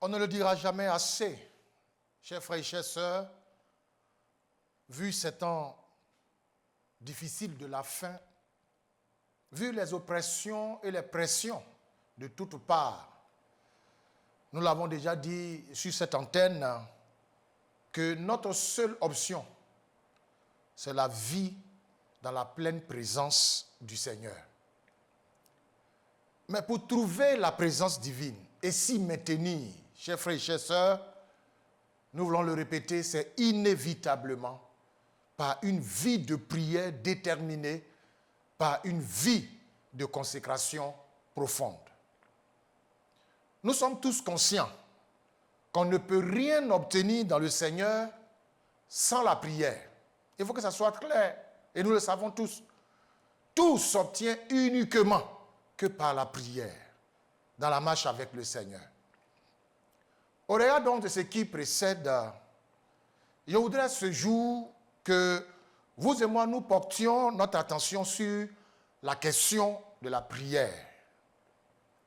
On ne le dira jamais assez, chers frères et chères sœurs, vu ces temps difficiles de la fin, vu les oppressions et les pressions de toutes parts. Nous l'avons déjà dit sur cette antenne, que notre seule option, c'est la vie dans la pleine présence du Seigneur. Mais pour trouver la présence divine et s'y maintenir, chers frères et chères sœurs, nous voulons le répéter, c'est inévitablement par une vie de prière déterminée, par une vie de consécration profonde. Nous sommes tous conscients qu'on ne peut rien obtenir dans le Seigneur sans la prière. Il faut que ça soit clair, et nous le savons tous. Tout s'obtient uniquement que par la prière, dans la marche avec le Seigneur. Au regard donc de ce qui précède, je voudrais ce jour que vous et moi nous portions notre attention sur la question de la prière.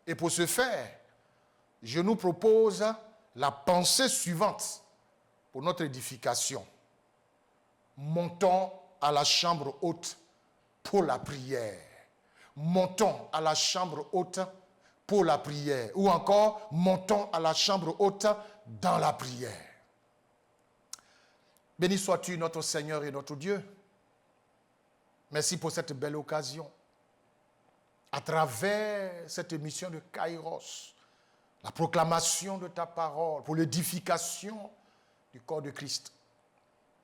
Et pour ce faire, je nous propose la pensée suivante pour notre édification. Montons à la chambre haute pour la prière. Montons à la chambre haute pour la prière. Ou encore, montons à la chambre haute dans la prière. Béni sois-tu notre Seigneur et notre Dieu. Merci pour cette belle occasion. À travers cette émission de Kairos, la proclamation de ta parole, pour l'édification du corps de Christ.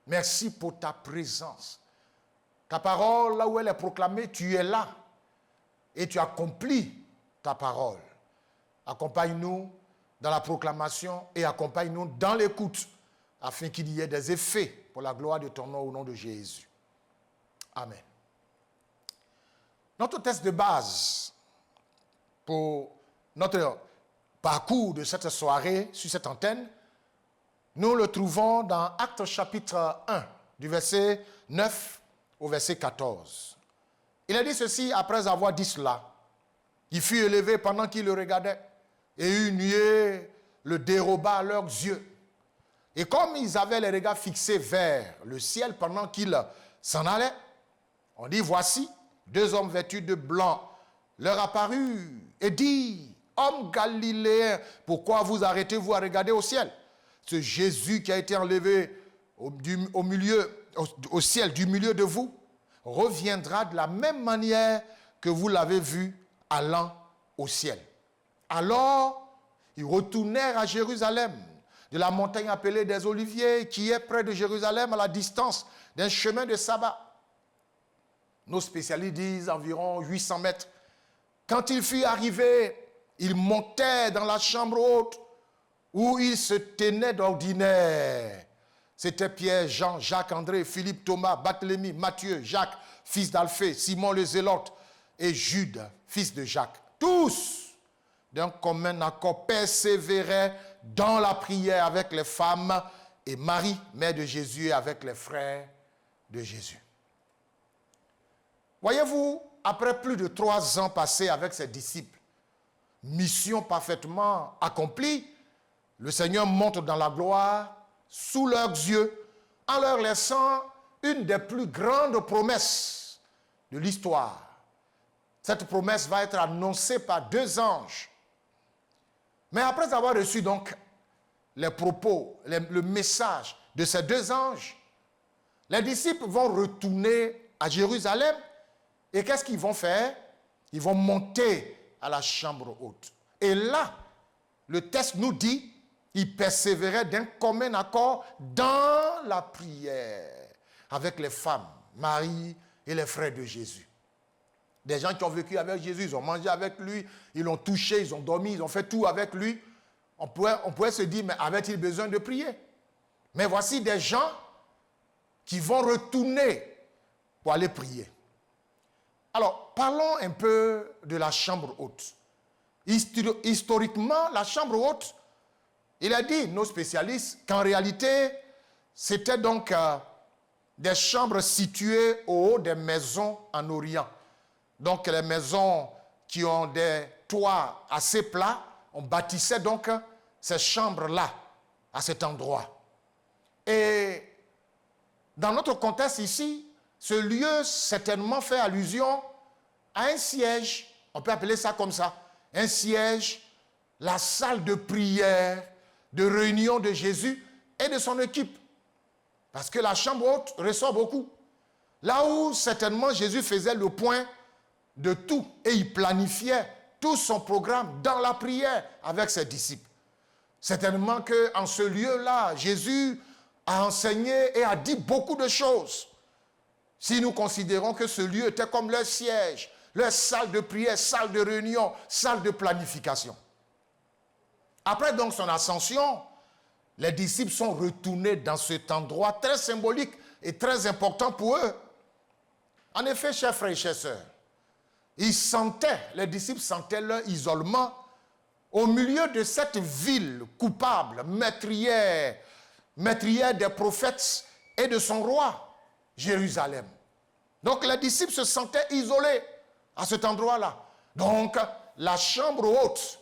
Merci pour ta présence. Ta parole, là où elle est proclamée, tu es là. Et tu accomplis ta parole. Accompagne-nous dans la proclamation et accompagne-nous dans l'écoute, afin qu'il y ait des effets pour la gloire de ton nom au nom de Jésus. Amen. Notre texte de base pour notre parcours de cette soirée sur cette antenne, nous le trouvons dans Actes chapitre 1, du verset 9 au verset 14. Il a dit ceci après avoir dit cela. Il fut élevé pendant qu'ils le regardaient, et une nuée le déroba à leurs yeux. Et comme ils avaient les regards fixés vers le ciel pendant qu'ils s'en allaient, on dit, voici, deux hommes vêtus de blanc leur apparurent et dit, hommes galiléens, pourquoi vous arrêtez-vous à regarder au ciel? Ce Jésus qui a été enlevé au ciel du milieu de vous, reviendra de la même manière que vous l'avez vu allant au ciel. Alors, ils retournèrent à Jérusalem, de la montagne appelée des Oliviers, qui est près de Jérusalem, à la distance d'un chemin de sabbat. Nos spécialistes disent environ 800 mètres. Quand il fut arrivé, il montait dans la chambre haute où il se tenait d'ordinaire. C'était Pierre, Jean, Jacques, André, Philippe, Thomas, Barthélemy, Matthieu, Jacques, fils d'Alphée, Simon le Zélote et Jude, fils de Jacques. Tous, d'un commun accord, persévéraient dans la prière avec les femmes et Marie, mère de Jésus, et avec les frères de Jésus. Voyez-vous, après plus de 3 ans passés avec ses disciples, mission parfaitement accomplie, le Seigneur monte dans la gloire sous leurs yeux en leur laissant une des plus grandes promesses de l'histoire. Cette promesse va être annoncée par 2 anges. Mais après avoir reçu donc les propos, le message de ces 2 anges, les disciples vont retourner à Jérusalem. Et qu'est-ce qu'ils vont faire? Ils vont monter à la chambre haute. Et là, le texte nous dit, ils persévéraient d'un commun accord dans la prière avec les femmes, Marie et les frères de Jésus. Des gens qui ont vécu avec Jésus, ils ont mangé avec lui, ils l'ont touché, ils ont dormi, ils ont fait tout avec lui. On pourrait se dire, mais avait-il besoin de prier? Mais voici des gens qui vont retourner pour aller prier. Alors, parlons un peu de la chambre haute. Historiquement, la chambre haute, il a dit, nos spécialistes, qu'en réalité, c'était donc des chambres situées au haut des maisons en Orient. Donc, les maisons qui ont des toits assez plats, on bâtissait donc ces chambres-là, à cet endroit. Et dans notre contexte ici, ce lieu certainement fait allusion à un siège, on peut appeler ça comme ça, un siège, la salle de prière, de réunion de Jésus et de son équipe. Parce que la chambre haute ressort beaucoup. Là où certainement Jésus faisait le point de tout et il planifiait tout son programme dans la prière avec ses disciples. Certainement qu'en ce lieu-là, Jésus a enseigné et a dit beaucoup de choses. Si nous considérons que ce lieu était comme leur siège, leur salle de prière, salle de réunion, salle de planification. Après donc son ascension, les disciples sont retournés dans cet endroit très symbolique et très important pour eux. En effet, chers frères et chères sœurs, les disciples sentaient leur isolement au milieu de cette ville coupable, meurtrière des prophètes et de son roi, Jérusalem. Donc les disciples se sentaient isolés à cet endroit-là. Donc la chambre haute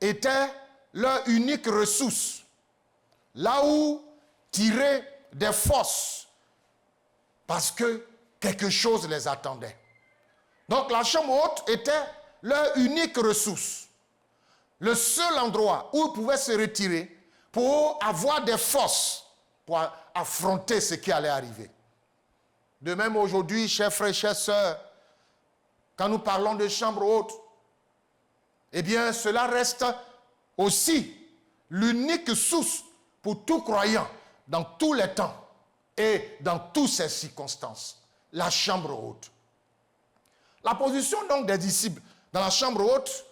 était leur unique ressource, là où tirer des forces, parce que quelque chose les attendait. Donc la chambre haute était leur unique ressource, le seul endroit où ils pouvaient se retirer pour avoir des forces pour affronter ce qui allait arriver. De même aujourd'hui, chers frères et chères sœurs, quand nous parlons de chambre haute, eh bien cela reste aussi l'unique source pour tout croyant dans tous les temps et dans toutes ces circonstances, la chambre haute. La position donc des disciples dans la chambre haute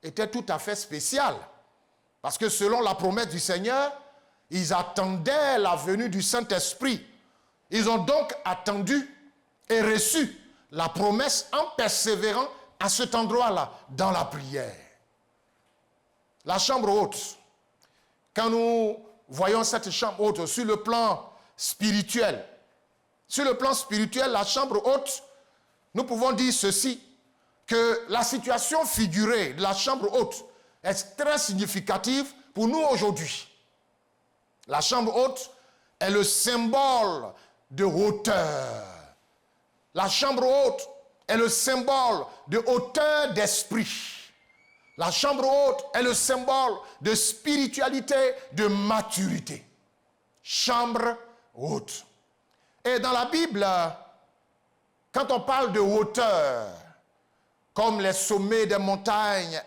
était tout à fait spéciale, parce que selon la promesse du Seigneur, ils attendaient la venue du Saint-Esprit. Ils ont donc attendu et reçu la promesse en persévérant à cet endroit-là, dans la prière. La chambre haute, quand nous voyons cette chambre haute sur le plan spirituel, la chambre haute, nous pouvons dire ceci, que la situation figurée de la chambre haute est très significative pour nous aujourd'hui. La chambre haute est le symbole de hauteur. La chambre haute est le symbole de hauteur d'esprit. La chambre haute est le symbole de spiritualité, de maturité. Chambre haute. Et dans la Bible, quand on parle de hauteur, comme les sommets des montagnes,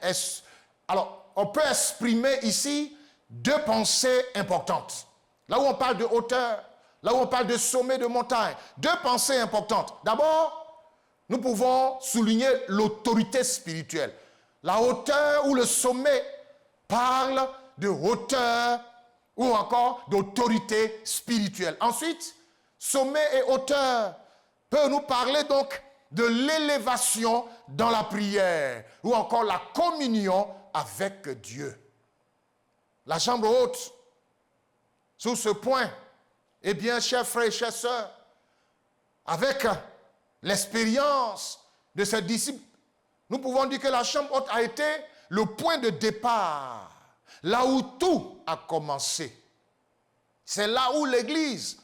alors on peut exprimer ici deux pensées importantes. Là où on parle de hauteur, là où on parle de sommet de montagne, deux pensées importantes. D'abord, nous pouvons souligner l'autorité spirituelle. La hauteur ou le sommet parle de hauteur ou encore d'autorité spirituelle. Ensuite, sommet et hauteur peuvent nous parler donc de l'élévation dans la prière ou encore la communion avec Dieu. La chambre haute, sur ce point, eh bien, chers frères et chères sœurs, avec l'expérience de ces disciples, nous pouvons dire que la chambre haute a été le point de départ, là où tout a commencé. C'est là où l'Église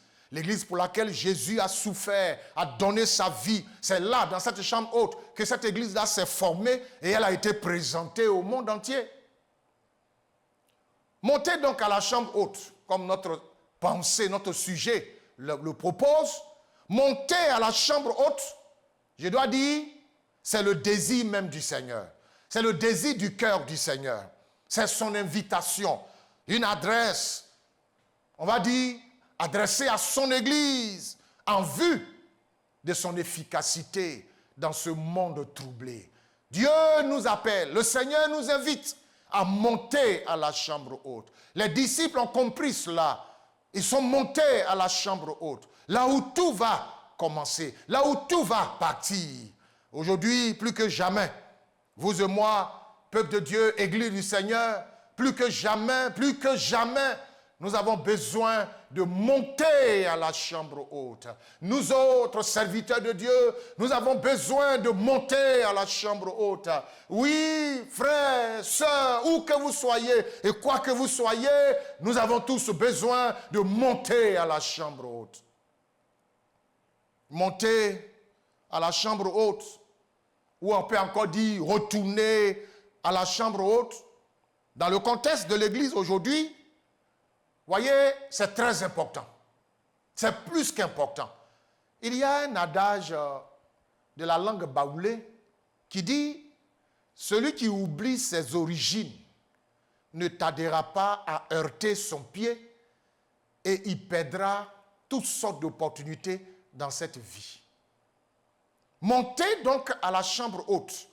pour laquelle Jésus a souffert, a donné sa vie, c'est là, dans cette chambre haute, que cette Église-là s'est formée et elle a été présentée au monde entier. Montez donc à la chambre haute, comme notre pensée, notre sujet le propose. Montez à la chambre haute, je dois dire, c'est le désir même du Seigneur. C'est le désir du cœur du Seigneur. C'est son invitation, une adresse, on va dire, adressée à son Église en vue de son efficacité dans ce monde troublé. Dieu nous appelle, le Seigneur nous invite à monter à la chambre haute. Les disciples ont compris cela. Ils sont montés à la chambre haute, là où tout va commencer, là où tout va partir. Aujourd'hui, plus que jamais, vous et moi, peuple de Dieu, Église du Seigneur, plus que jamais, nous avons besoin de monter à la chambre haute. Nous autres serviteurs de Dieu, nous avons besoin de monter à la chambre haute. Oui, frères, sœurs, où que vous soyez et quoi que vous soyez, nous avons tous besoin de monter à la chambre haute. Monter à la chambre haute, ou on peut encore dire retourner à la chambre haute. Dans le contexte de l'Église aujourd'hui, voyez, c'est très important. C'est plus qu'important. Il y a un adage de la langue baoulé qui dit « Celui qui oublie ses origines ne tardera pas à heurter son pied et il perdra toutes sortes d'opportunités dans cette vie. » Monter donc à la chambre haute.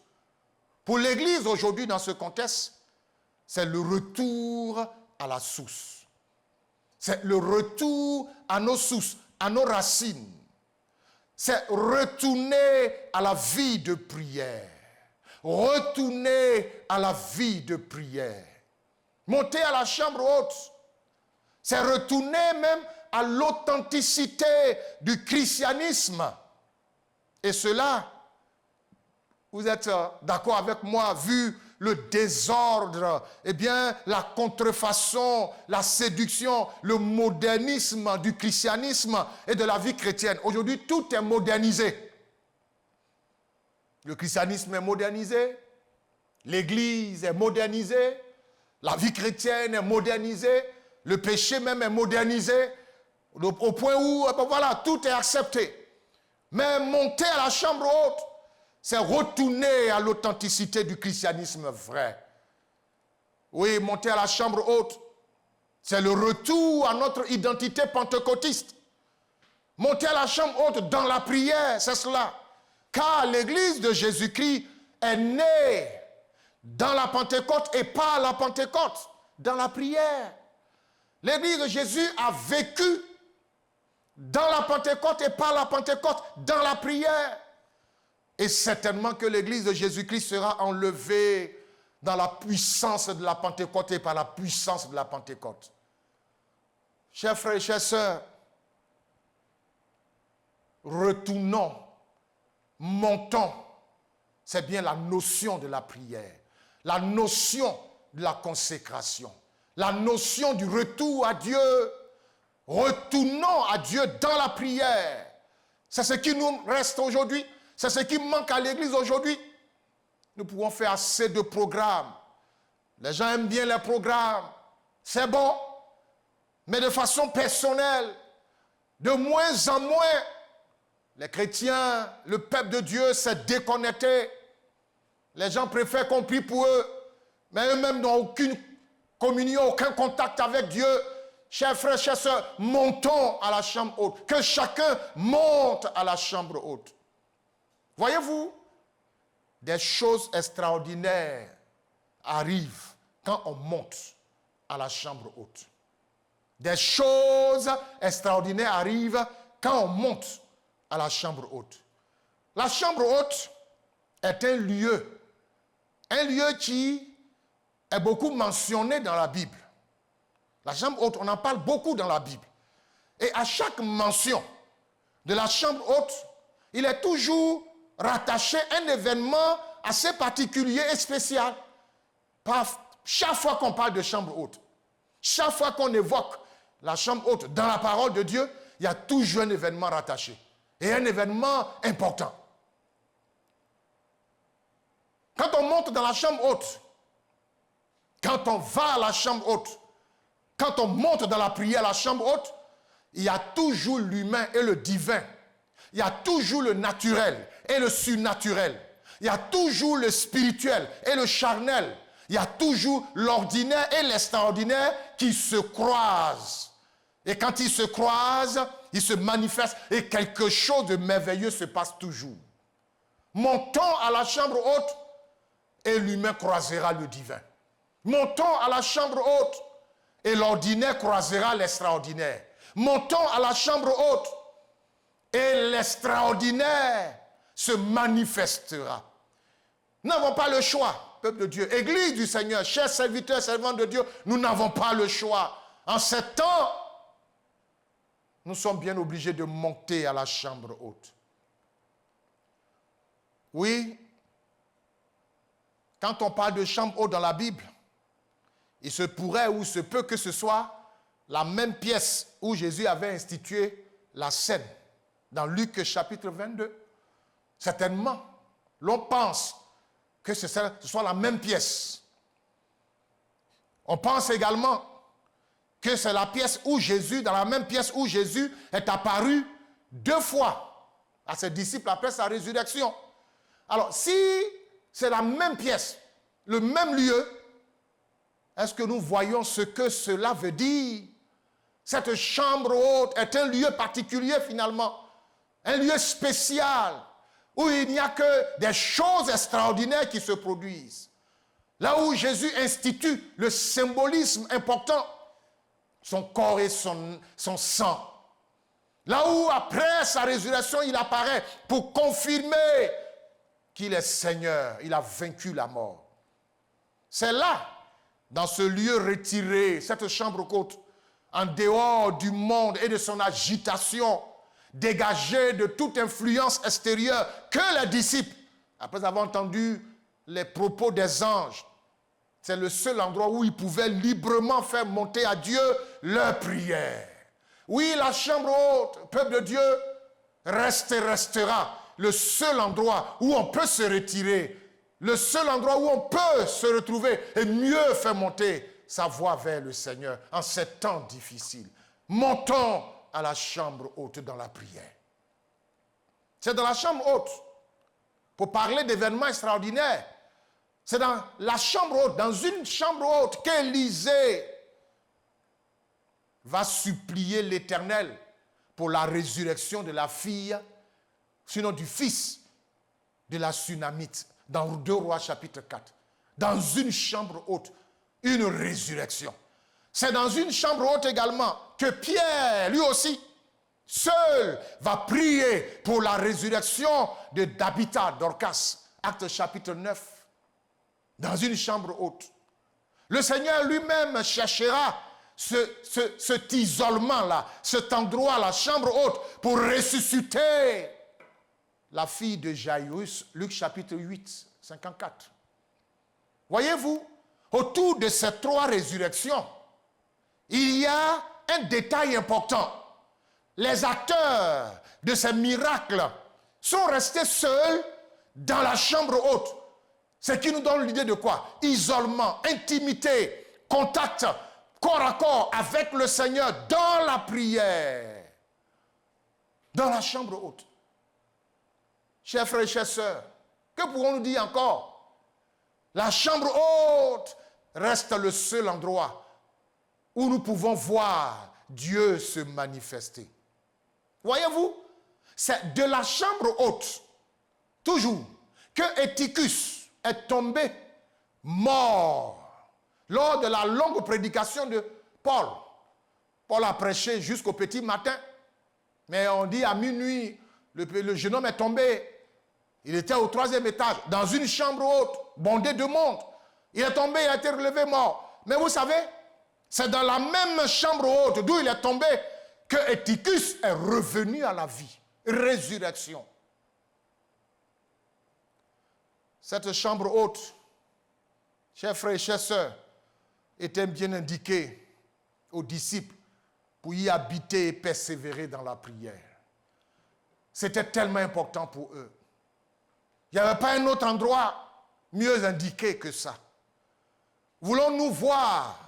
Pour l'Église aujourd'hui dans ce contexte, c'est le retour à la source. C'est le retour à nos sources, à nos racines. C'est retourner à la vie de prière. Retourner à la vie de prière. Monter à la chambre haute, c'est retourner même à l'authenticité du christianisme. Et cela, vous êtes d'accord avec moi, vu le désordre, eh bien, la contrefaçon, la séduction, le modernisme du christianisme et de la vie chrétienne. Aujourd'hui, tout est modernisé. Le christianisme est modernisé, l'Église est modernisée, la vie chrétienne est modernisée, le péché même est modernisé, au point où, voilà, tout est accepté. Mais monter à la chambre haute, c'est retourner à l'authenticité du christianisme vrai. Oui, monter à la chambre haute, c'est le retour à notre identité pentecôtiste. Monter à la chambre haute dans la prière, c'est cela. Car l'Église de Jésus-Christ est née dans la Pentecôte et par la Pentecôte, dans la prière. L'Église de Jésus a vécu dans la Pentecôte et par la Pentecôte, dans la prière. Et certainement que l'Église de Jésus-Christ sera enlevée dans la puissance de la Pentecôte et par la puissance de la Pentecôte. Chers frères et chères sœurs, retournons, montons. C'est bien la notion de la prière, la notion de la consécration, la notion du retour à Dieu. Retournons à Dieu dans la prière. C'est ce qui nous reste aujourd'hui. C'est ce qui manque à l'Église aujourd'hui. Nous pouvons faire assez de programmes. Les gens aiment bien les programmes. C'est bon. Mais de façon personnelle, de moins en moins, les chrétiens, le peuple de Dieu s'est déconnecté. Les gens préfèrent qu'on prie pour eux, mais eux-mêmes n'ont aucune communion, aucun contact avec Dieu. Chers frères, chers sœurs, montons à la chambre haute. Que chacun monte à la chambre haute. Voyez-vous, des choses extraordinaires arrivent quand on monte à la chambre haute. Des choses extraordinaires arrivent quand on monte à la chambre haute. La chambre haute est un lieu qui est beaucoup mentionné dans la Bible. La chambre haute, on en parle beaucoup dans la Bible. Et à chaque mention de la chambre haute, il est toujours rattaché un événement assez particulier et spécial. Chaque fois qu'on parle de chambre haute, chaque fois qu'on évoque la chambre haute dans la parole de Dieu, il y a toujours un événement rattaché. Et un événement important. Quand on monte dans la chambre haute, quand on va à la chambre haute, quand on monte dans la prière à la chambre haute, il y a toujours l'humain et le divin. Il y a toujours le naturel et le surnaturel. Il y a toujours le spirituel et le charnel. Il y a toujours l'ordinaire et l'extraordinaire qui se croisent. Et quand ils se croisent, ils se manifestent et quelque chose de merveilleux se passe toujours. Montons à la chambre haute et l'humain croisera le divin. Montons à la chambre haute et l'ordinaire croisera l'extraordinaire. Montons à la chambre haute et l'extraordinaire se manifestera. Nous n'avons pas le choix, peuple de Dieu. Église du Seigneur, chers serviteurs, servants de Dieu, nous n'avons pas le choix. En ces temps, nous sommes bien obligés de monter à la chambre haute. Oui, quand on parle de chambre haute dans la Bible, il se pourrait ou se peut que ce soit la même pièce où Jésus avait institué la scène, dans Luc chapitre 22. Certainement, l'on pense que ce soit la même pièce. On pense également que c'est la pièce où Jésus, dans la même pièce où Jésus est apparu 2 fois à ses disciples après sa résurrection. Alors, si c'est la même pièce, le même lieu, est-ce que nous voyons ce que cela veut dire? Cette chambre haute est un lieu particulier finalement, un lieu spécial, où il n'y a que des choses extraordinaires qui se produisent. Là où Jésus institue le symbolisme important, son corps et son sang. Là où après sa résurrection, il apparaît pour confirmer qu'il est Seigneur, il a vaincu la mort. C'est là, dans ce lieu retiré, cette chambre haute, en dehors du monde et de son agitation, dégagée de toute influence extérieure, que les disciples, après avoir entendu les propos des anges, c'est le seul endroit où ils pouvaient librement faire monter à Dieu leur prière. Oui, la chambre haute, peuple de Dieu, restera le seul endroit où on peut se retirer, le seul endroit où on peut se retrouver et mieux faire monter sa voix vers le Seigneur en ces temps difficiles. Montons à la chambre haute dans la prière. C'est dans la chambre haute, pour parler d'événements extraordinaires, c'est dans la chambre haute, dans une chambre haute qu'Élisée va supplier l'Éternel pour la résurrection de la fille, sinon du fils de la Sunamite, dans 2 Rois chapitre 4. Dans une chambre haute, une résurrection. C'est dans une chambre haute également que Pierre, lui aussi, seul, va prier pour la résurrection de Tabitha, Dorcas, Actes chapitre 9. Dans une chambre haute. Le Seigneur lui-même cherchera cet isolement-là, cet endroit, la chambre haute, pour ressusciter la fille de Jaïrus, Luc chapitre 8, 54. Voyez-vous, autour de ces 3 résurrections, il y a un détail important. Les acteurs de ces miracles sont restés seuls dans la chambre haute. Ce qui nous donne l'idée de quoi? Isolement, intimité, contact, corps à corps avec le Seigneur dans la prière. Dans la chambre haute. Chers frères et chères sœurs, que pourrons-nous dire encore? La chambre haute reste le seul endroit où nous pouvons voir Dieu se manifester. Voyez-vous, c'est de la chambre haute, toujours, que Éticus est tombé mort lors de la longue prédication de Paul. Paul a prêché jusqu'au petit matin, mais on dit à minuit, le jeune homme est tombé. Il était au 3e étage, dans une chambre haute, bondée de monde. Il est tombé, il a été relevé mort. Mais vous savez, c'est dans la même chambre haute d'où il est tombé que Éticus est revenu à la vie. Résurrection. Cette chambre haute, chers frères et chères sœurs, était bien indiquée aux disciples pour y habiter et persévérer dans la prière. C'était tellement important pour eux. Il n'y avait pas un autre endroit mieux indiqué que ça. Voulons-nous voir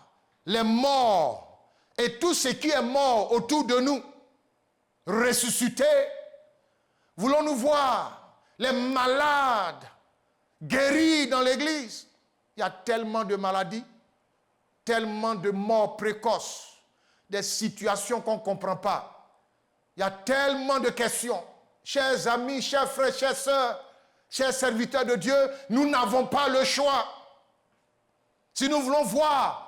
les morts et tout ce qui est mort autour de nous ressusciter? Voulons-nous voir les malades guéris dans l'église? Il y a tellement de maladies, tellement de morts précoces, des situations qu'on ne comprend pas. Il y a tellement de questions. Chers amis, chers frères, chères sœurs, chers serviteurs de Dieu, nous n'avons pas le choix. Si nous voulons voir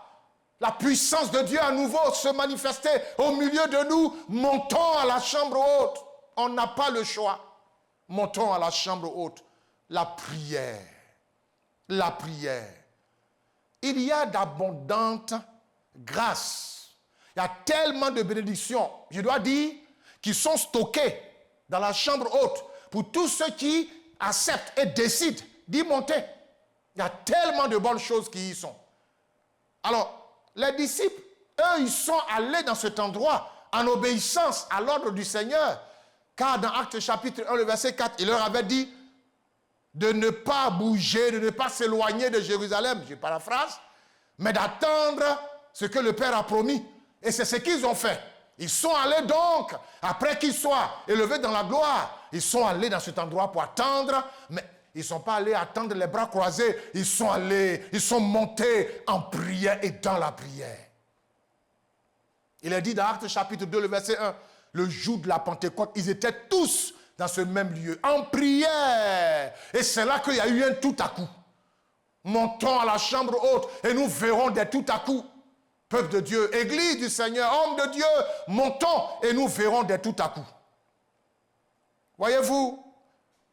la puissance de Dieu à nouveau se manifester au milieu de nous, montons à la chambre haute. On n'a pas le choix. Montons à la chambre haute. La prière. La prière. Il y a d'abondantes grâces Il y a tellement de bénédictions, je dois dire, qui sont stockées dans la chambre haute pour tous ceux qui acceptent et décident d'y monter. Il y a tellement de bonnes choses qui y sont. Alors, les disciples, eux, ils sont allés dans cet endroit en obéissance à l'ordre du Seigneur. Car dans Actes chapitre 1, le verset 4, il leur avait dit de ne pas bouger, de ne pas s'éloigner de Jérusalem, je paraphrase, mais d'attendre ce que le Père a promis. Et c'est ce qu'ils ont fait. Ils sont allés donc, après qu'ils soient élevés dans la gloire, ils sont allés dans cet endroit pour attendre, mais ils ne sont pas allés attendre les bras croisés, ils sont montés en prière et dans la prière. Il est dit dans Actes chapitre 2, le verset 1, le jour de la Pentecôte, ils étaient tous dans ce même lieu, en prière. Et c'est là qu'il y a eu un tout à coup. Montons à la chambre haute et nous verrons des tout à coup. Peuple de Dieu, Église du Seigneur, homme de Dieu, montons et nous verrons des tout à coup. Voyez-vous,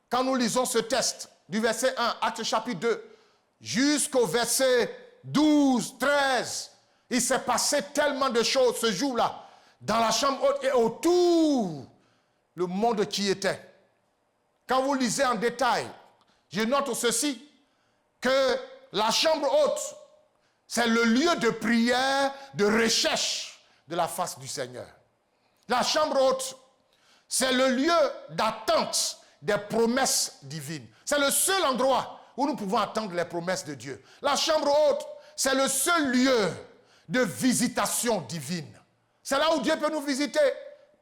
quand nous lisons ce texte du verset 1, Actes chapitre 2, jusqu'au verset 12, 13, il s'est passé tellement de choses ce jour-là, dans la chambre haute et autour, le monde qui était. Quand vous lisez en détail, je note ceci, que la chambre haute, c'est le lieu de prière, de recherche de la face du Seigneur. La chambre haute, c'est le lieu d'attente des promesses divines. C'est le seul endroit où nous pouvons attendre les promesses de Dieu. La chambre haute, c'est le seul lieu de visitation divine. C'est là où Dieu peut nous visiter.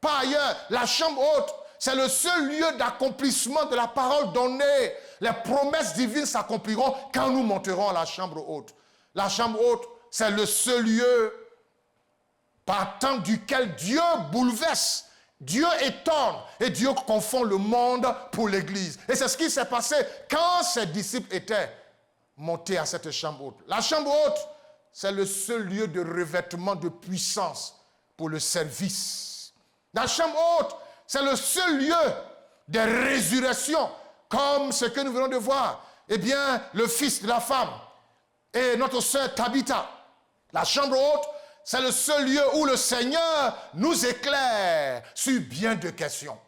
Par ailleurs, la chambre haute, c'est le seul lieu d'accomplissement de la parole donnée. Les promesses divines s'accompliront quand nous monterons à la chambre haute. La chambre haute, c'est le seul lieu partant duquel Dieu bouleverse, Dieu étonne et Dieu confond le monde pour l'Église. Et c'est ce qui s'est passé quand ses disciples étaient montés à cette chambre haute. La chambre haute, c'est le seul lieu de revêtement de puissance pour le service. La chambre haute, c'est le seul lieu de résurrection, comme ce que nous venons de voir. Eh bien, le fils de la femme et notre sœur Tabitha. La chambre haute, c'est le seul lieu où le Seigneur nous éclaire sur bien de questions.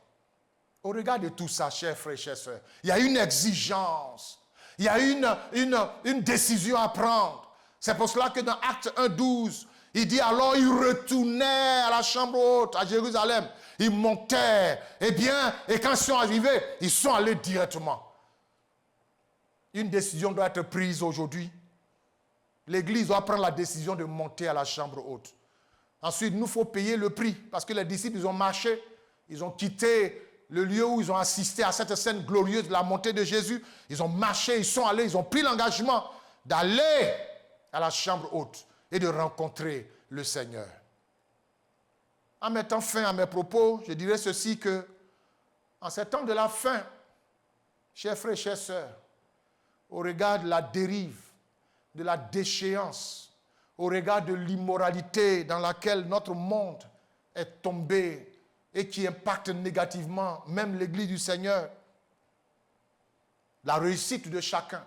Au regard de tout ça, chers frères et chères sœurs, il y a une exigence, il y a une décision à prendre. C'est pour cela que dans Acte 1, 12, il dit alors ils retournaient à la chambre haute, à Jérusalem. Ils montaient, et quand ils sont arrivés, ils sont allés directement. Une décision doit être prise aujourd'hui. L'Église doit prendre la décision de monter à la chambre haute. Ensuite, il nous faut payer le prix, parce que les disciples, ils ont marché, ils ont quitté le lieu où ils ont assisté à cette scène glorieuse de la montée de Jésus. Ils ont marché, ils sont allés, ils ont pris l'engagement d'aller à la chambre haute et de rencontrer le Seigneur. En mettant fin à mes propos, je dirais ceci que, en ces temps de la fin, chers frères et chères sœurs, au regard de la dérive, de la déchéance, au regard de l'immoralité dans laquelle notre monde est tombé et qui impacte négativement même l'Église du Seigneur, la réussite de chacun,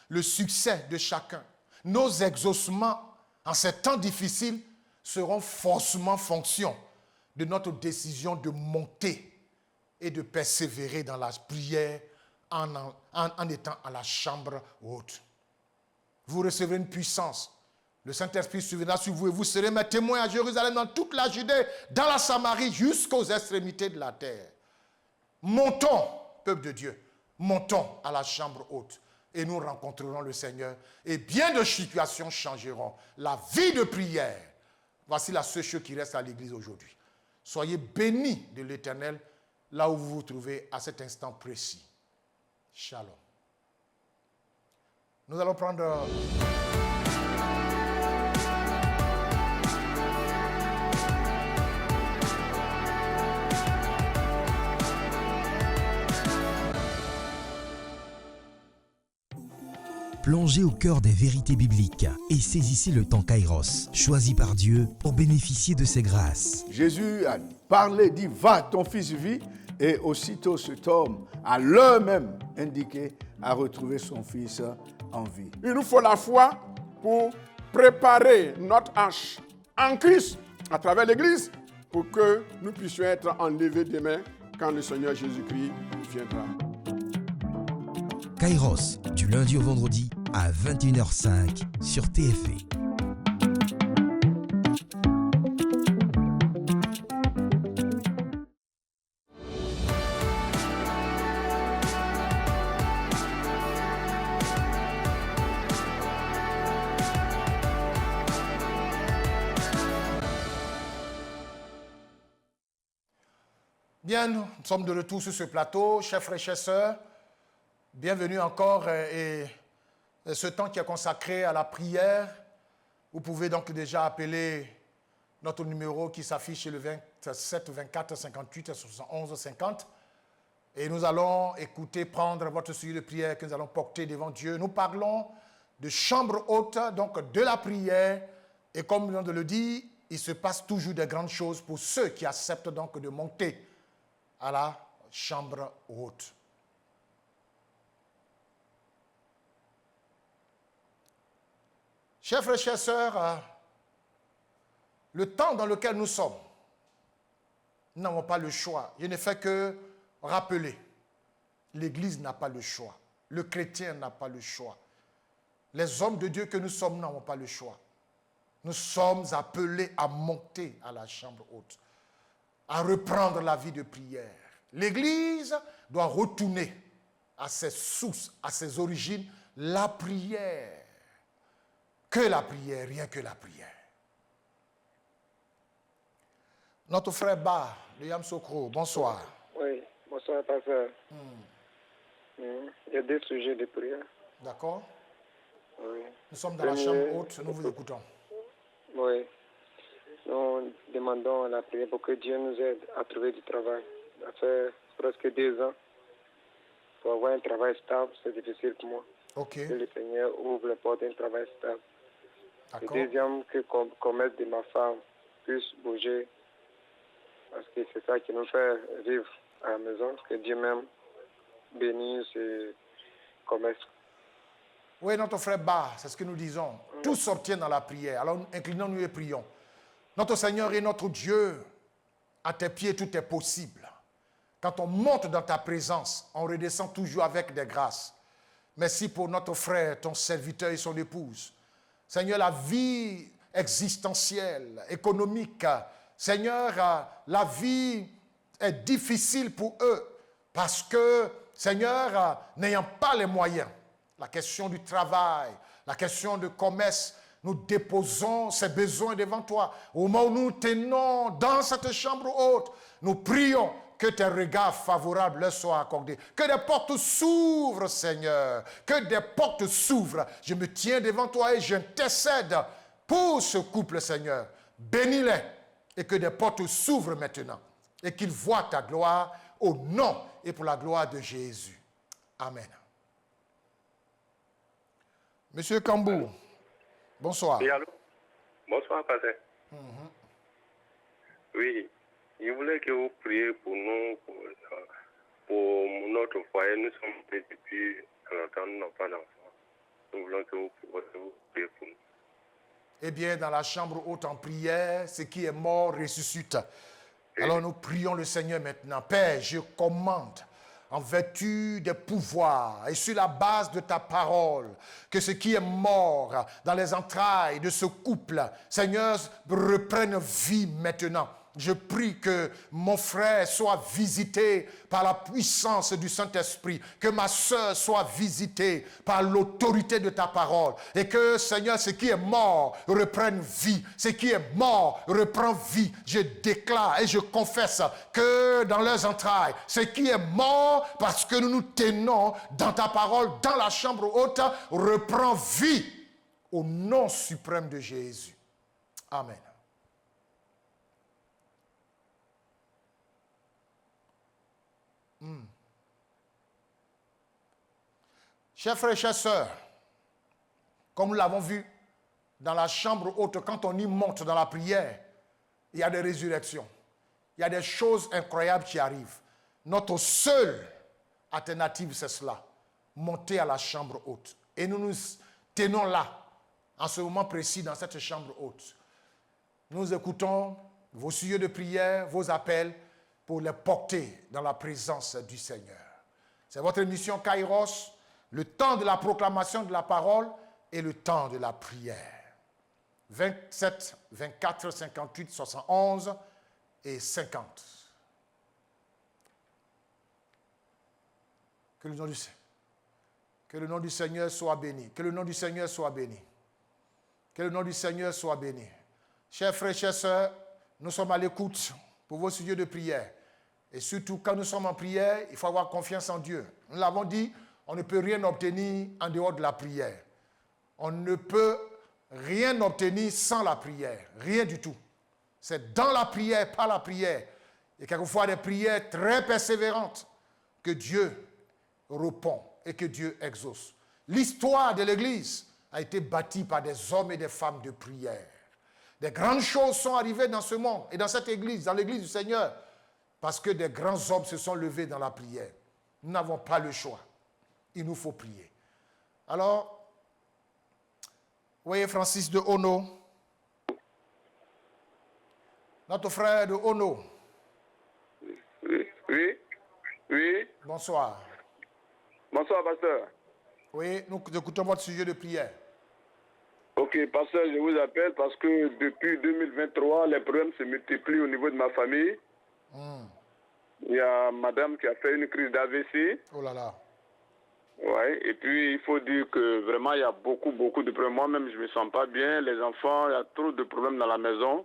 le succès de chacun, nos exaucements en ces temps difficiles seront forcément fonction de notre décision de monter et de persévérer dans la prière en étant à la chambre haute. Vous recevrez une puissance. Le Saint-Esprit surviendra sur vous et vous serez mes témoins à Jérusalem, dans toute la Judée, dans la Samarie, jusqu'aux extrémités de la terre. Montons, peuple de Dieu, montons à la chambre haute et nous rencontrerons le Seigneur et bien de situations changeront. La vie de prière, voici la seule chose qui reste à l'Église aujourd'hui. Soyez bénis de l'Éternel là où vous vous trouvez à cet instant précis. Shalom. Nous allons prendre... Plongez au cœur des vérités bibliques et saisissez le temps Kairos, choisi par Dieu pour bénéficier de ses grâces. Jésus a parlé, dit, va, ton fils vit, et aussitôt cet homme, à l'heure même indiquée, a retrouvé son fils en vie. Il nous faut la foi pour préparer notre hache en Christ à travers l'Église pour que nous puissions être enlevés demain quand le Seigneur Jésus-Christ viendra. Kairos, du lundi au vendredi à 21h05 sur TFE. Bien, nous sommes de retour sur ce plateau, chers frères et chères sœurs. Bienvenue encore et ce temps qui est consacré à la prière. Vous pouvez donc déjà appeler notre numéro qui s'affiche le 27 24 58 71 50. Et nous allons écouter, prendre votre sujet de prière que nous allons porter devant Dieu. Nous parlons de chambre haute, donc de la prière. Et comme nous venons de le dire, il se passe toujours de grandes choses pour ceux qui acceptent donc de monter à la chambre haute. Chers frères et chères sœurs, le temps dans lequel nous sommes, nous n'avons pas le choix. Je ne fais que rappeler, l'Église n'a pas le choix. Le chrétien n'a pas le choix. Les hommes de Dieu que nous sommes n'avons pas le choix. Nous sommes appelés à monter à la chambre haute, à reprendre la vie de prière. L'Église doit retourner à ses sources, à ses origines, la prière. Que la prière, rien que la prière. Notre frère Ba, de Yamsokro, bonsoir. Oui, bonsoir, pasteur. Il y a deux sujets de prière. D'accord. Oui. Nous sommes dans la chambre haute, nous vous écoutons. Oui. Nous demandons la prière pour que Dieu nous aide à trouver du travail. Ça fait presque 2 ans. Pour avoir un travail stable, c'est difficile pour moi. Ok. Que le Seigneur ouvre la porte d'un travail stable. Le D'accord. deuxième, que le commerce de ma femme puisse bouger. Parce que c'est ça qui nous fait vivre à la maison. Que Dieu même bénisse ce commerce. Oui, notre frère Ba, c'est ce que nous disons. Tout s'obtient dans la prière. Alors, inclinons-nous et prions. Notre Seigneur et notre Dieu, à tes pieds, tout est possible. Quand on monte dans ta présence, on redescend toujours avec des grâces. Merci pour notre frère, ton serviteur et son épouse. Seigneur, la vie existentielle, économique, Seigneur, la vie est difficile pour eux parce que, Seigneur, n'ayant pas les moyens, la question du travail, la question du commerce, nous déposons ces besoins devant toi. Au moment où nous tenons dans cette chambre haute, nous prions que tes regards favorables leur soient accordés. Que des portes s'ouvrent, Seigneur. Que des portes s'ouvrent. Je me tiens devant toi et j'intercède pour ce couple, Seigneur. Bénis-les et que des portes s'ouvrent maintenant. Et qu'ils voient ta gloire au nom et pour la gloire de Jésus. Amen. Monsieur Kambou, bonsoir. Oui, allô? Bonsoir, pasteur. Oui, je voulais que vous priez pour nous, pour notre foyer. Nous sommes depuis longtemps, nous n'avons pas d'enfants. Nous voulons que vous priez pour nous. Eh bien, dans la chambre haute en prière, ce qui est mort ressuscite. Alors nous prions le Seigneur maintenant. Père, je commande en vertu des pouvoirs et sur la base de ta parole, que ce qui est mort dans les entrailles de ce couple, Seigneur, reprenne vie maintenant. Je prie que mon frère soit visité par la puissance du Saint-Esprit, que ma sœur soit visitée par l'autorité de ta parole et que, Seigneur, ce qui est mort reprenne vie. Ce qui est mort reprend vie. Je déclare et je confesse que dans leurs entrailles, ce qui est mort parce que nous nous tenons dans ta parole, dans la chambre haute, reprend vie au nom suprême de Jésus. Amen. Chers frères et chères sœurs, comme nous l'avons vu dans la chambre haute, quand on y monte dans la prière, il y a des résurrections. Il y a des choses incroyables qui arrivent. Notre seule alternative, c'est cela. Monter à la chambre haute. Et nous nous tenons là, en ce moment précis, dans cette chambre haute. Nous écoutons vos sujets de prière, vos appels pour les porter dans la présence du Seigneur. C'est votre émission Kairos, le temps de la proclamation de la parole et le temps de la prière. 27, 24, 58, 71 et 50. Que le nom du Seigneur soit béni. Que le nom du Seigneur soit béni. Que le nom du Seigneur soit béni. Chers frères, chères sœurs, nous sommes à l'écoute pour vos sujets de prière. Et surtout, quand nous sommes en prière, il faut avoir confiance en Dieu. Nous l'avons dit, on ne peut rien obtenir en dehors de la prière. On ne peut rien obtenir sans la prière. Rien du tout. C'est dans la prière, par la prière. Et quelquefois des prières très persévérantes que Dieu répond et que Dieu exauce. L'histoire de l'Église a été bâtie par des hommes et des femmes de prière. Des grandes choses sont arrivées dans ce monde et dans cette Église, dans l'Église du Seigneur, parce que des grands hommes se sont levés dans la prière. Nous n'avons pas le choix. Il nous faut prier. Alors, voyez Francis de Ono, notre frère de Ono. Oui. Bonsoir. Bonsoir, pasteur. Oui, nous écoutons votre sujet de prière. Ok, pasteur, je vous appelle parce que depuis 2023, les problèmes se multiplient au niveau de ma famille. Il y a madame qui a fait une crise d'AVC. Oh là là. Ouais, et puis il faut dire que vraiment il y a beaucoup de problèmes. Moi-même, je ne me sens pas bien. Les enfants, il y a trop de problèmes dans la maison.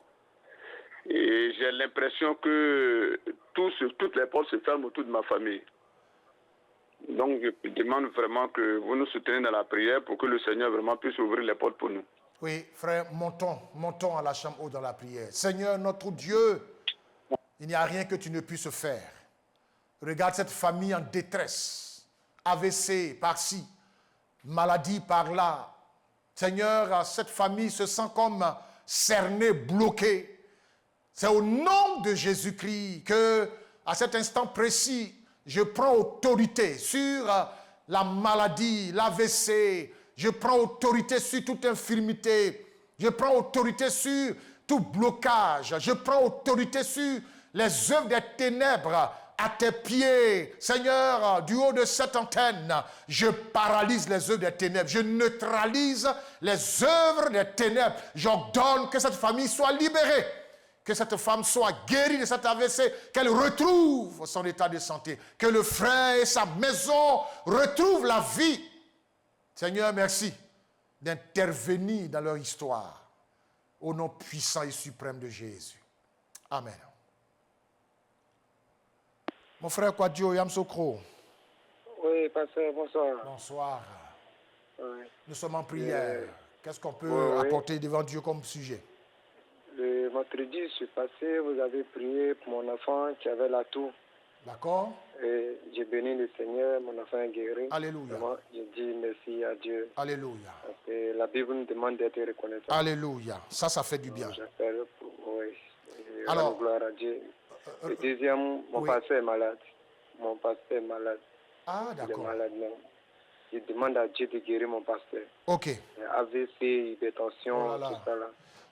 Et j'ai l'impression que toutes les portes se ferment autour de ma famille. Donc, je demande vraiment que vous nous souteniez dans la prière pour que le Seigneur vraiment puisse ouvrir les portes pour nous. Oui, frère, montons à la chambre haute dans la prière. Seigneur, notre Dieu, il n'y a rien que tu ne puisses faire. Regarde cette famille en détresse. AVC par-ci, maladie par-là. Seigneur, cette famille se sent comme cernée, bloquée. C'est au nom de Jésus-Christ que, à cet instant précis, je prends autorité sur la maladie, l'AVC. Je prends autorité sur toute infirmité. Je prends autorité sur tout blocage. Je prends autorité sur les œuvres des ténèbres à tes pieds. Seigneur, du haut de cette antenne, je paralyse les œuvres des ténèbres. Je neutralise les œuvres des ténèbres. J'ordonne que cette famille soit libérée. Que cette femme soit guérie de cet AVC, qu'elle retrouve son état de santé, que le frère et sa maison retrouvent la vie. Seigneur, merci d'intervenir dans leur histoire. Au nom puissant et suprême de Jésus. Amen. Mon frère Kwadjo Yamsokro. Oui, pasteur, bonsoir. Bonsoir. Oui. Nous sommes en prière. Qu'est-ce qu'on peut apporter devant Dieu comme sujet? Le vendredi, je suis passé, vous avez prié pour mon enfant qui avait la toux. D'accord? Et j'ai béni le Seigneur, mon enfant est guéri. Alléluia. Vraiment, je dis merci à Dieu. Alléluia. Parce que la Bible nous demande d'être reconnaissant. Alléluia. Ça fait du bien. J'appelle pour, oui. Alors, gloire à Dieu. Le deuxième, mon pasteur est malade. Mon pasteur est malade. Ah, Il est d'accord. malade même. Je demande à Dieu de guérir mon pasteur. Ok. AVC, hypertension, Oh là là. tout ça là.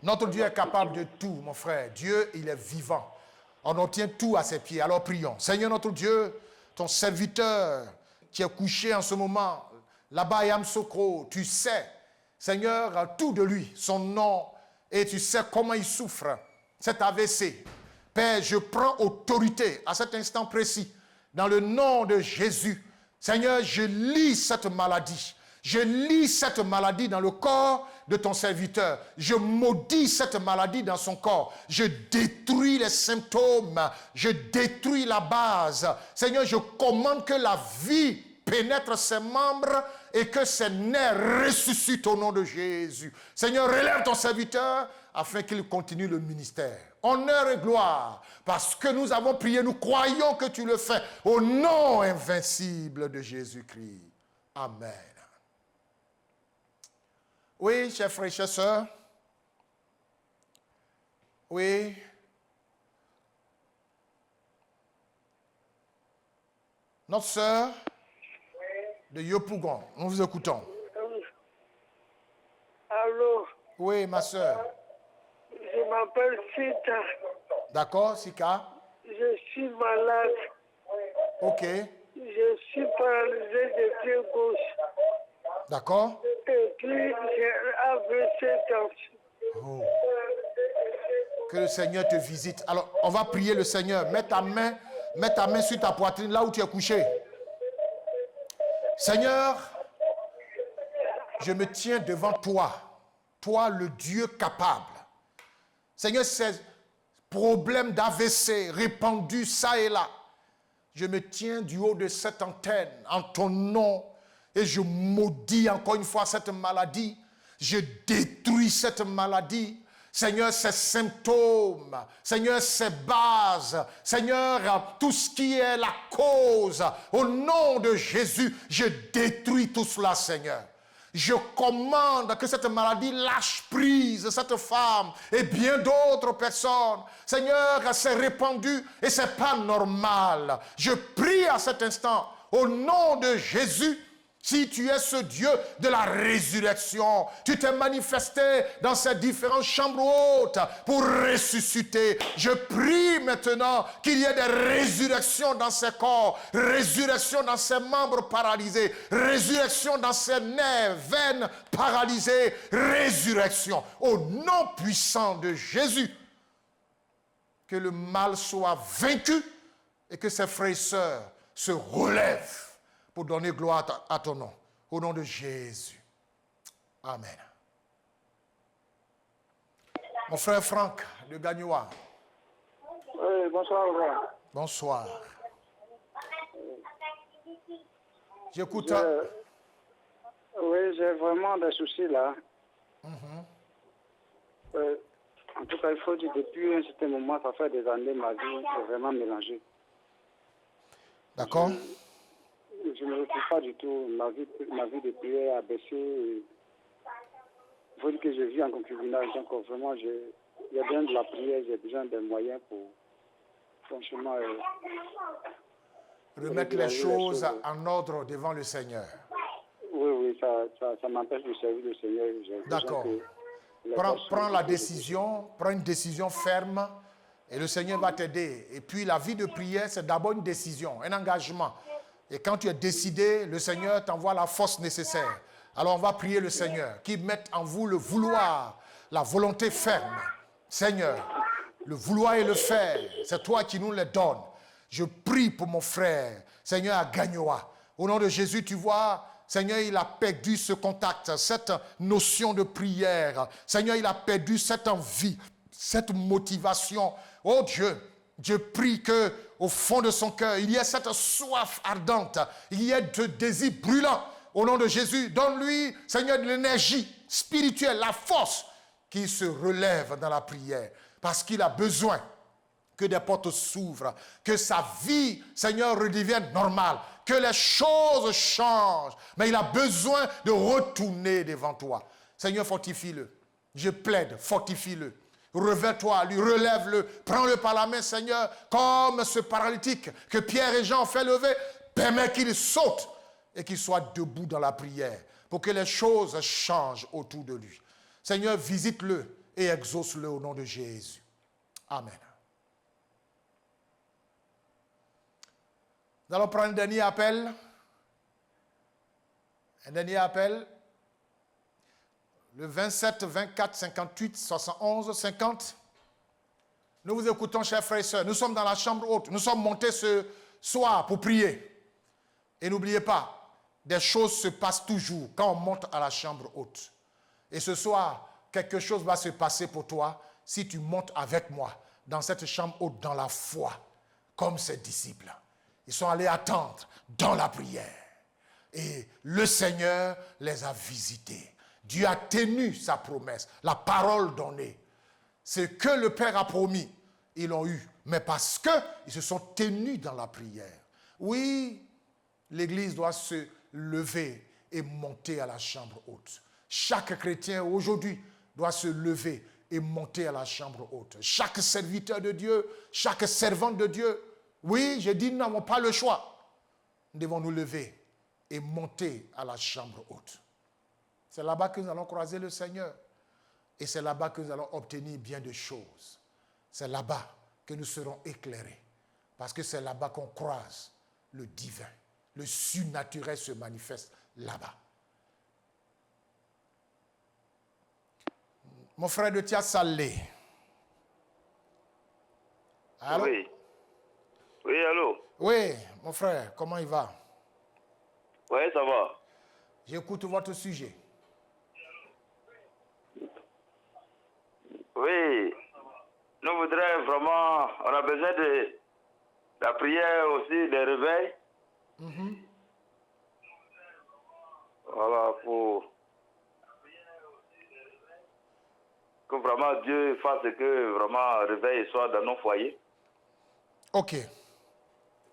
Notre Dieu est capable de tout, mon frère. Dieu, il est vivant. On obtient tout à ses pieds. Alors prions. Seigneur notre Dieu, ton serviteur qui est couché en ce moment, là-bas à Yamsokro, tu sais, Seigneur, tout de lui, son nom, et tu sais comment il souffre, cet AVC. Père, je prends autorité à cet instant précis, dans le nom de Jésus. Seigneur, je lis cette maladie. Je lis cette maladie dans le corps de ton serviteur. Je maudis cette maladie dans son corps. Je détruis les symptômes. Je détruis la base. Seigneur, je commande que la vie pénètre ses membres et que ses nerfs ressuscitent au nom de Jésus. Seigneur, relève ton serviteur afin qu'il continue le ministère. Honneur et gloire, parce que nous avons prié, nous croyons que tu le fais au nom invincible de Jésus-Christ. Amen. Oui, chers frères et chères sœurs. Oui. Notre sœur de Yopougon, nous vous écoutons. Allô? Oui, ma sœur. Je m'appelle Sita. D'accord, Sika? Je suis malade. Ok. Je suis paralysé de pied gauche. D'accord. Et puis, j'ai AVC tension. Oh. Que le Seigneur te visite. Alors, on va prier le Seigneur. Mets ta main sur ta poitrine, là où tu es couché. Seigneur, je me tiens devant toi. Toi, le Dieu capable. Seigneur, ces problèmes d'AVC répandus ça et là, je me tiens du haut de cette antenne en ton nom et je maudis encore une fois cette maladie. Je détruis cette maladie. Seigneur, ces symptômes, Seigneur, ces bases, Seigneur, tout ce qui est la cause, au nom de Jésus, je détruis tout cela, Seigneur. Je commande que cette maladie lâche prise, cette femme et bien d'autres personnes. Seigneur, c'est répandu et c'est pas normal. Je prie à cet instant, au nom de Jésus, si tu es ce Dieu de la résurrection, tu t'es manifesté dans ces différentes chambres hautes pour ressusciter. Je prie maintenant qu'il y ait des résurrections dans ces corps, résurrection dans ces membres paralysés, résurrection dans ces nerfs, veines paralysées, résurrection. Au nom puissant de Jésus, que le mal soit vaincu et que ses frères et sœurs se relèvent pour donner gloire à ton nom. Au nom de Jésus. Amen. Mon frère Franck de Gagnoa. Oui, bonsoir, Laurent. Bonsoir. J'écoute. Oui, j'ai vraiment des soucis là. En tout cas, il faut dire, depuis un certain moment, ça fait des années, ma vie est vraiment mélangée. D'accord. Je ne retrouve pas du tout. Ma vie de prière a baissé. Il faut dire que je vis en concubinage. Donc, vraiment, il y a besoin de la prière. J'ai besoin des moyens pour, franchement, remettre les choses en ordre devant le Seigneur. Oui, ça m'empêche de servir le Seigneur. D'accord. Prends la décision, prends une décision ferme et le Seigneur va t'aider. Et puis, la vie de prière, c'est d'abord une décision, un engagement. Et quand tu es décidé, le Seigneur t'envoie la force nécessaire. Alors on va prier le Seigneur, qui mette en vous le vouloir, la volonté ferme. Seigneur, le vouloir et le faire, c'est toi qui nous les donnes. Je prie pour mon frère, Seigneur, à Gagnoa. Au nom de Jésus, tu vois, Seigneur, il a perdu ce contact, cette notion de prière. Seigneur, il a perdu cette envie, cette motivation. Oh Dieu, je prie que au fond de son cœur, il y ait cette soif ardente, il y ait de désir brûlant. Au nom de Jésus, donne-lui, Seigneur, de l'énergie spirituelle, la force qui se relève dans la prière. Parce qu'il a besoin que des portes s'ouvrent, que sa vie, Seigneur, redevienne normale, que les choses changent. Mais il a besoin de retourner devant toi. Seigneur, fortifie-le. Je plaide, fortifie-le. Revêt-toi, lui relève-le, prends-le par la main, Seigneur, comme ce paralytique que Pierre et Jean ont fait lever, permets qu'il saute et qu'il soit debout dans la prière pour que les choses changent autour de lui. Seigneur, visite-le et exauce-le au nom de Jésus. Amen. Nous allons prendre un dernier appel. Un dernier appel. Le 27, 24, 58, 71, 50. Nous vous écoutons, chers frères et sœurs. Nous sommes dans la chambre haute. Nous sommes montés ce soir pour prier. Et n'oubliez pas, des choses se passent toujours quand on monte à la chambre haute. Et ce soir, quelque chose va se passer pour toi si tu montes avec moi dans cette chambre haute dans la foi, comme ses disciples. Ils sont allés attendre dans la prière. Et le Seigneur les a visités. Dieu a tenu sa promesse, la parole donnée. Ce que le Père a promis, ils l'ont eu. Mais parce qu'ils se sont tenus dans la prière. Oui, l'Église doit se lever et monter à la chambre haute. Chaque chrétien aujourd'hui doit se lever et monter à la chambre haute. Chaque serviteur de Dieu, chaque servante de Dieu. Oui, j'ai dit, nous n'avons pas le choix. Nous devons nous lever et monter à la chambre haute. C'est là-bas que nous allons croiser le Seigneur. Et c'est là-bas que nous allons obtenir bien de choses. C'est là-bas que nous serons éclairés. Parce que c'est là-bas qu'on croise le divin. Le surnaturel se manifeste là-bas. Mon frère de Tia Salé. Allô? Oui. Oui, allô? Oui, mon frère, comment il va? Oui, ça va. J'écoute votre sujet. Oui. Nous voudrions vraiment... On a besoin de la prière aussi, des réveils. Voilà, pour que vraiment Dieu fasse que vraiment le réveil soit dans nos foyers. Ok.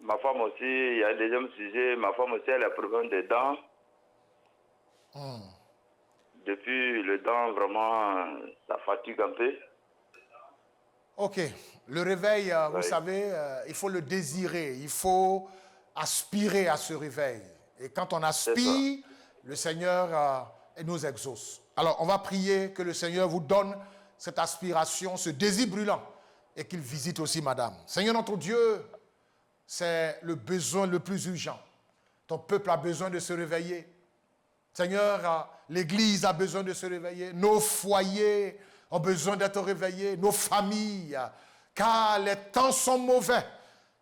Ma femme aussi, il y a un deuxième sujet, ma femme aussi, elle a problème des dents. Depuis le dent, vraiment, ça fatigue un peu. Ok. Le réveil, vous Oui. savez, il faut le désirer. Il faut aspirer à ce réveil. Et quand on aspire, le Seigneur nous exauce. Alors, on va prier que le Seigneur vous donne cette aspiration, ce désir brûlant, et qu'il visite aussi madame. Seigneur notre Dieu, c'est le besoin le plus urgent. Ton peuple a besoin de se réveiller. Seigneur, l'Église a besoin de se réveiller. Nos foyers ont besoin d'être réveillés. Nos familles, car les temps sont mauvais.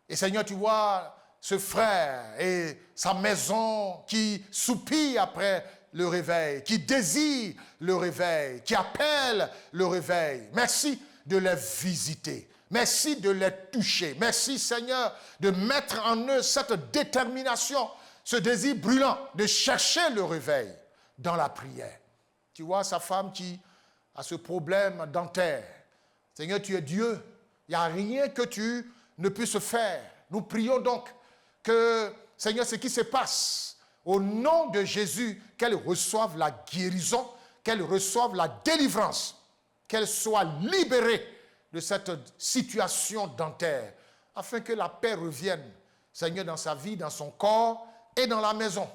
Et Seigneur, tu vois ce frère et sa maison qui soupire après le réveil, qui désire le réveil, qui appelle le réveil. Merci de les visiter. Merci de les toucher. Merci, Seigneur, de mettre en eux cette détermination, ce désir brûlant de chercher le réveil dans la prière. Tu vois sa femme qui a ce problème dentaire. Seigneur, tu es Dieu. Il n'y a rien que tu ne puisses faire. Nous prions donc que, Seigneur, ce qui se passe, au nom de Jésus, qu'elle reçoive la guérison, qu'elle reçoive la délivrance, qu'elle soit libérée de cette situation dentaire, afin que la paix revienne, Seigneur, dans sa vie, dans son corps et dans la maison.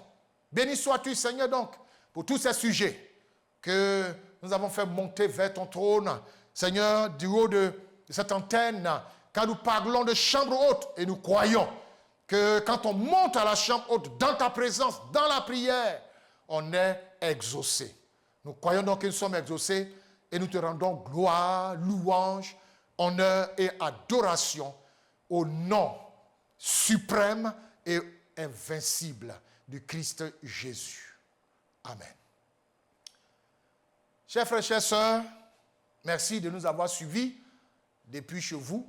Béni sois-tu, Seigneur, donc, pour tous ces sujets que nous avons fait monter vers ton trône, Seigneur, du haut de cette antenne, quand nous parlons de chambre haute, et nous croyons que quand on monte à la chambre haute, dans ta présence, dans la prière, on est exaucé. Nous croyons donc que nous sommes exaucés et nous te rendons gloire, louange, honneur et adoration au nom suprême et invincible du Christ Jésus. Amen. Chers frères, chères sœurs, merci de nous avoir suivis depuis chez vous.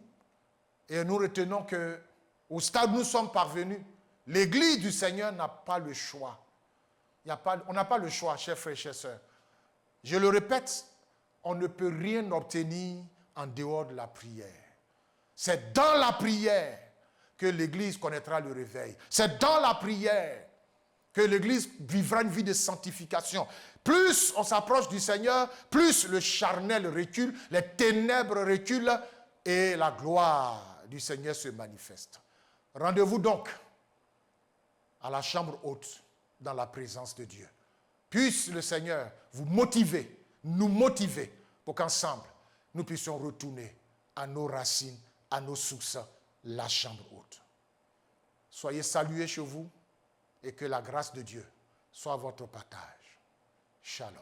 Et nous retenons que au stade où nous sommes parvenus, l'Église du Seigneur n'a pas le choix. On n'a pas le choix, chers frères et chères sœurs. Je le répète, on ne peut rien obtenir en dehors de la prière. C'est dans la prière que l'Église connaîtra le réveil. C'est dans la prière que l'Église vivra une vie de sanctification. Plus on s'approche du Seigneur, plus le charnel recule, les ténèbres reculent et la gloire du Seigneur se manifeste. Rendez-vous donc à la chambre haute dans la présence de Dieu. Puisse le Seigneur vous motiver, nous motiver pour qu'ensemble nous puissions retourner à nos racines, à nos sources, la chambre haute. Soyez salués chez vous et que la grâce de Dieu soit votre partage. Shalom.